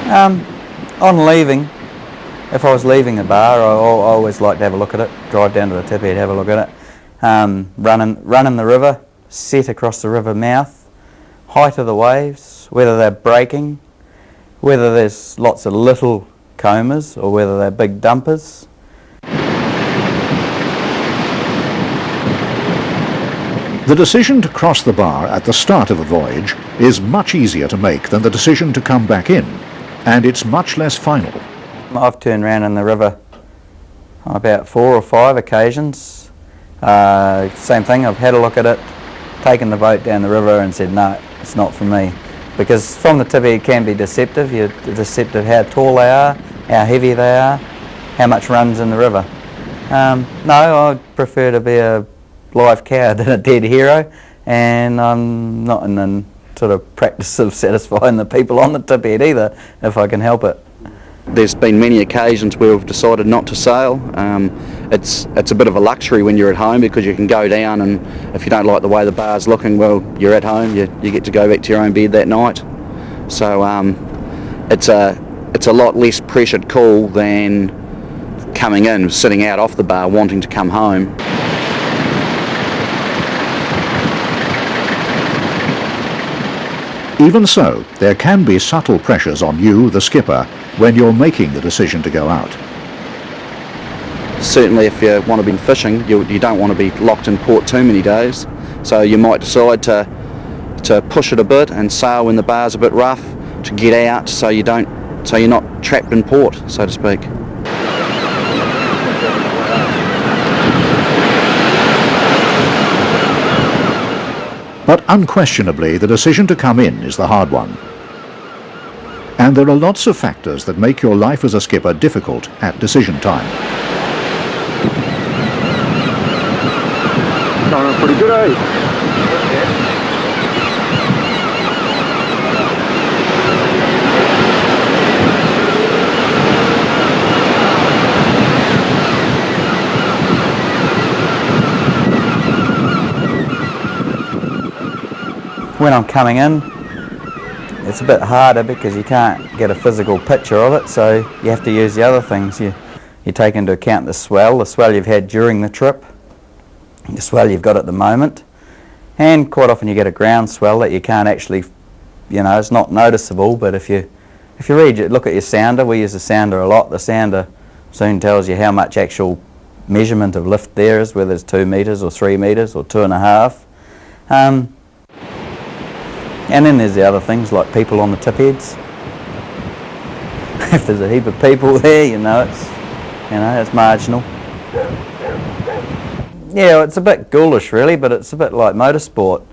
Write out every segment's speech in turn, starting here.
On leaving, if I was leaving a bar, I always like to have a look at it, drive down to the tip head, have a look at it. Run in the river, set across the river mouth, height of the waves, whether they're breaking, whether there's lots of little combers or whether they're big dumpers. The decision to cross the bar at the start of a voyage is much easier to make than the decision to come back in, and it's much less final. I've turned around in the river on about 4 or 5 occasions. Same thing, I've had a look at it, taken the boat down the river and said no, it's not for me. Because from the tippy it can be deceptive. You're deceptive how tall they are, how heavy they are, how much runs in the river. No, I'd prefer to be a live cow than a dead hero, and I'm not in the sort of practice of satisfying the people on the tip head either, if I can help it. There's been many occasions where we've decided not to sail. It's a bit of a luxury when you're at home, because you can go down, and if you don't like the way the bar's looking, well, you're at home, you get to go back to your own bed that night. So it's a lot less pressured call than coming in, sitting out off the bar, wanting to come home. Even so, there can be subtle pressures on you, the skipper, when you're making the decision to go out. Certainly if you want to be fishing, you don't want to be locked in port too many days, so you might decide to push it a bit and sail when the bar's a bit rough, to get out so you're not trapped in port, so to speak. But unquestionably, the decision to come in is the hard one. And there are lots of factors that make your life as a skipper difficult at decision time. Going pretty good, eh? When I'm coming in, it's a bit harder because you can't get a physical picture of it, so you have to use the other things. You take into account the swell you've had during the trip, the swell you've got at the moment, and quite often you get a ground swell that you can't actually, it's not noticeable, but if you look at your sounder, we use the sounder a lot, the sounder soon tells you how much actual measurement of lift there is, whether it's 2 metres or 3 metres or 2.5. And then there's the other things like people on the tip heads. If there's a heap of people there, it's marginal. Yeah, it's a bit ghoulish really, but it's a bit like motorsport.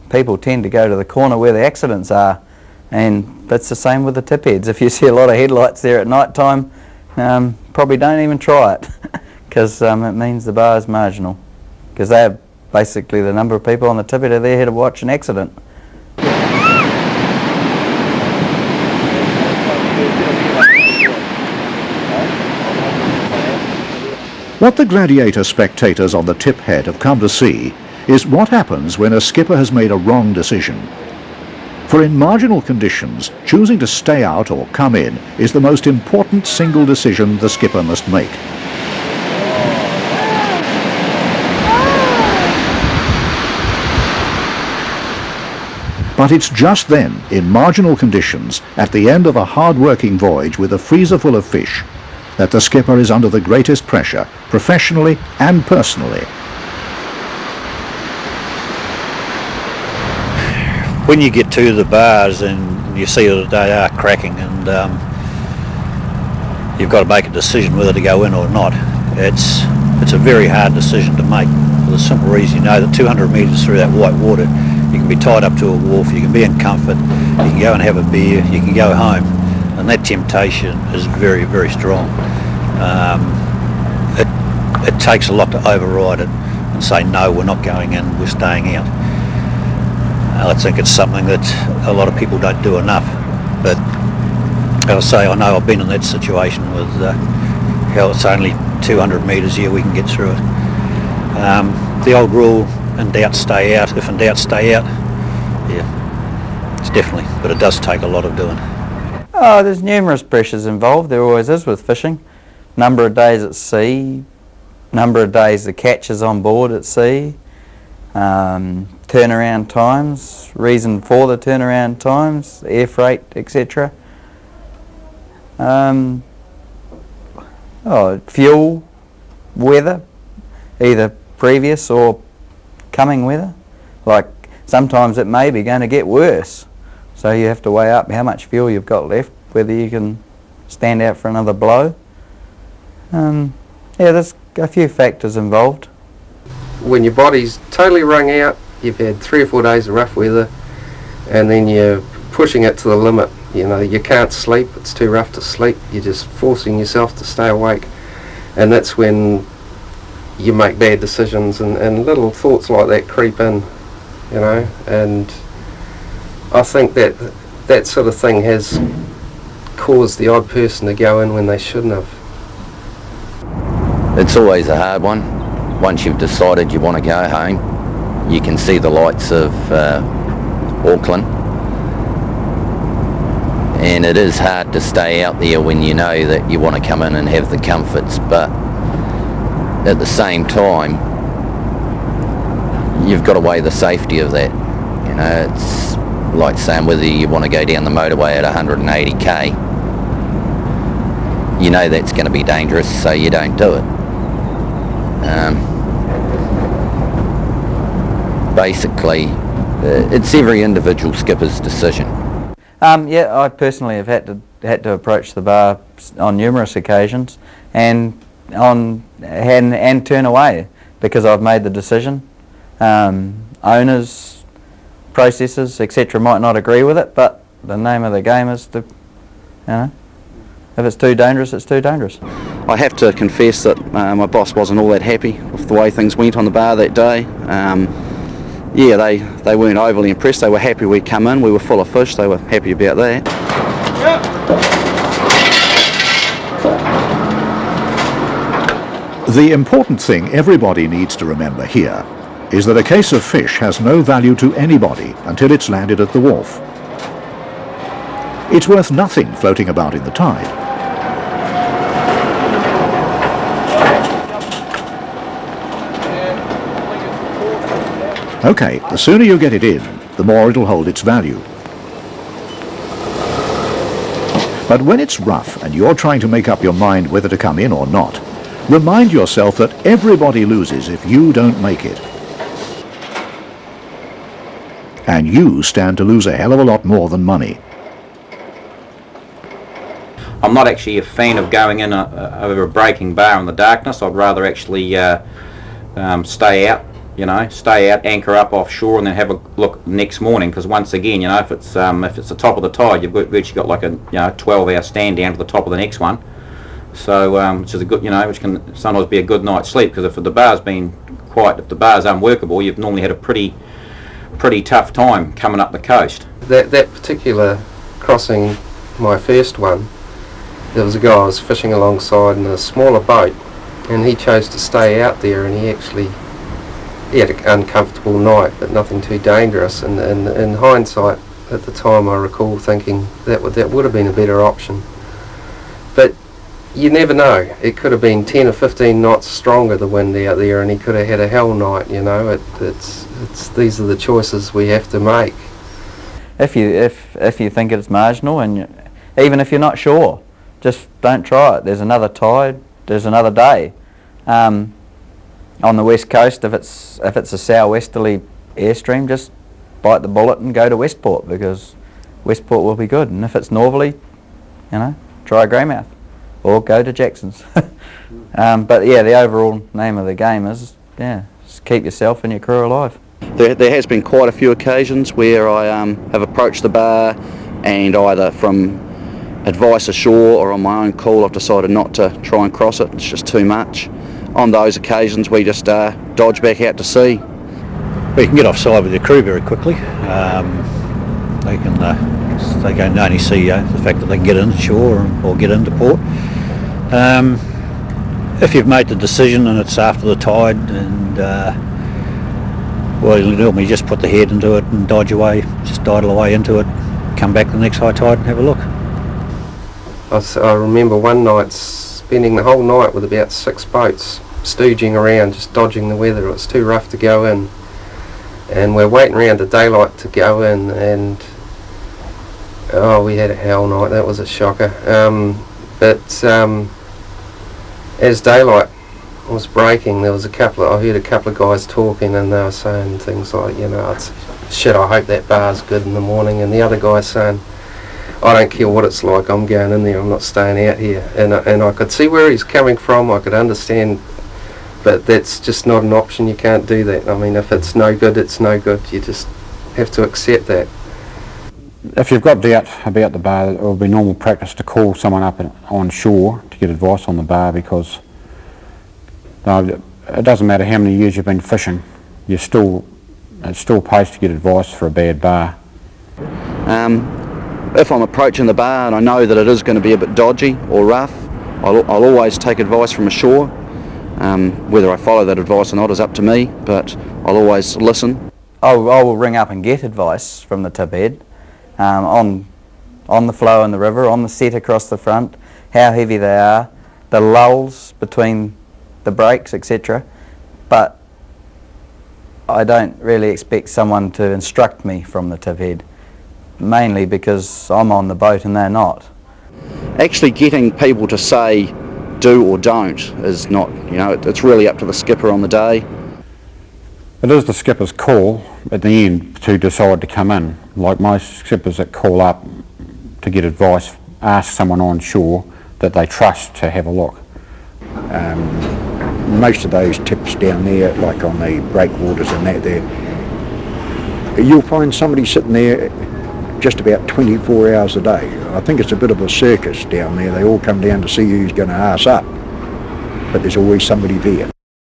People tend to go to the corner where the accidents are, and that's the same with the tip heads. If you see a lot of headlights there at night time, probably don't even try it, because it means the bar is marginal, because they have basically the number of people on the tip head are there here to watch an accident. What the gladiator spectators on the tip head have come to see is what happens when a skipper has made a wrong decision. For in marginal conditions, choosing to stay out or come in is the most important single decision the skipper must make. But it's just then, in marginal conditions, at the end of a hard-working voyage with a freezer full of fish, that the skipper is under the greatest pressure, professionally and personally. When you get to the bars and you see that they are cracking, and you've got to make a decision whether to go in or not, it's a very hard decision to make, for the simple reason you know that 200 metres through that white water, you can be tied up to a wharf, you can be in comfort, you can go and have a beer, you can go home. And that temptation is very, very strong. It takes a lot to override it and say, no, we're not going in, we're staying out. I think it's something that a lot of people don't do enough. But as I say, I know I've been in that situation with how it's only 200 metres here, we can get through it. The old rule, in doubt, stay out. If in doubt, stay out. Yeah, it's definitely, but it does take a lot of doing. Oh, there's numerous pressures involved. There always is with fishing. Number of days at sea, number of days the catch is on board at sea, turnaround times, reason for the turnaround times, air freight, etc. Fuel, weather, either previous or coming weather. Like sometimes it may be going to get worse, so you have to weigh up how much fuel you've got left, whether you can stand out for another blow. Yeah, there's a few factors involved. When your body's totally wrung out, you've had 3 or 4 days of rough weather, and then you're pushing it to the limit. You know, you can't sleep, it's too rough to sleep, you're just forcing yourself to stay awake, and that's when you make bad decisions, and little thoughts like that creep in, you know, and I think that sort of thing has caused the odd person to go in when they shouldn't have. It's always a hard one. Once you've decided you want to go home, you can see the lights of Auckland, and it is hard to stay out there when you know that you want to come in and have the comforts, but at the same time you've got to weigh the safety of that. You know, it's like saying whether you want to go down the motorway at 180k, you know that's going to be dangerous, so you don't do it. Basically, it's every individual skipper's decision. Yeah, I personally have had to approach the bar on numerous occasions and turn away because I've made the decision. Owners, processors, etc. might not agree with it, but the name of the game is to, you know, if it's too dangerous, it's too dangerous. I have to confess that my boss wasn't all that happy with the way things went on the bar that day. Yeah, they weren't overly impressed. They were happy we'd come in. We were full of fish. They were happy about that. The important thing everybody needs to remember here is that a case of fish has no value to anybody until it's landed at the wharf. It's worth nothing floating about in the tide. Okay, the sooner you get it in, the more it'll hold its value. But when it's rough and you're trying to make up your mind whether to come in or not, remind yourself that everybody loses if you don't make it. And you stand to lose a hell of a lot more than money. I'm not actually a fan of going in over a breaking bar in the darkness. I'd rather actually stay out. You know, stay out, anchor up offshore, and then have a look next morning. Because once again, you know, if it's the top of the tide, you've virtually got like a 12-hour stand down to the top of the next one. So which is a good, you know, which can sometimes be a good night's sleep. Because if the bar's been quiet, if the bar's unworkable, you've normally had a pretty tough time coming up the coast. That particular crossing, my first one, there was a guy I was fishing alongside in a smaller boat, and he chose to stay out there, and he had an uncomfortable night, but nothing too dangerous. And in hindsight, at the time, I recall thinking that would have been a better option. But you never know. It could have been 10 or 15 knots stronger, the wind out there, and he could have had a hell night. You know, it's these are the choices we have to make. If you think it's marginal, and even if you're not sure, just don't try it. There's another tide. There's another day. On the west coast, if it's a southwesterly airstream, just bite the bullet and go to Westport, because Westport will be good. And if it's northerly, you know, try Greymouth or go to Jackson's. But yeah, the overall name of the game is just keep yourself and your crew alive. There has been quite a few occasions where I have approached the bar, and either from advice ashore or on my own call I've decided not to try and cross it. It's just too much. On those occasions we just dodge back out to sea. Well, you can get offside with your crew very quickly. They can only see the fact that they can get inshore or get into port. If you've made the decision and it's after the tide, and well, you normally just put the head into it and dodge away, just idle away into it, come back the next high tide and have a look. I remember one night spending the whole night with about 6 boats stooging around, just dodging the weather. It was too rough to go in, and we're waiting around to daylight to go in, and we had a hell night. That was a shocker. But as daylight was breaking, there was I heard a couple of guys talking, and they were saying things like, it's shit, I hope that bar's good in the morning, and the other guy saying, I don't care what it's like, I'm going in there, I'm not staying out here. And I could see where he's coming from, I could understand, but that's just not an option. You can't do that. I mean, if it's no good, it's no good. You just have to accept that. If you've got doubt about the bar, it will be normal practice to call someone up on shore to get advice on the bar, because it doesn't matter how many years you've been fishing, it still pays to get advice for a bad bar. If I'm approaching the bar and I know that it is going to be a bit dodgy or rough, I'll always take advice from ashore. Whether I follow that advice or not is up to me, but I'll always listen. I will ring up and get advice from the tip head on the flow in the river, on the set across the front, how heavy they are, the lulls between the breaks, etc. But I don't really expect someone to instruct me from the tip head, mainly because I'm on the boat and they're not. Actually getting people to say do or don't is not, it's really up to the skipper on the day. It is the skipper's call at the end to decide to come in. Like most skippers that call up to get advice, ask someone on shore that they trust to have a look. Most of those tips down there, like on the breakwaters and that there, you'll find somebody sitting there just about 24 hours a day. I think it's a bit of a circus down there. They all come down to see who's going to arse up, but there's always somebody there.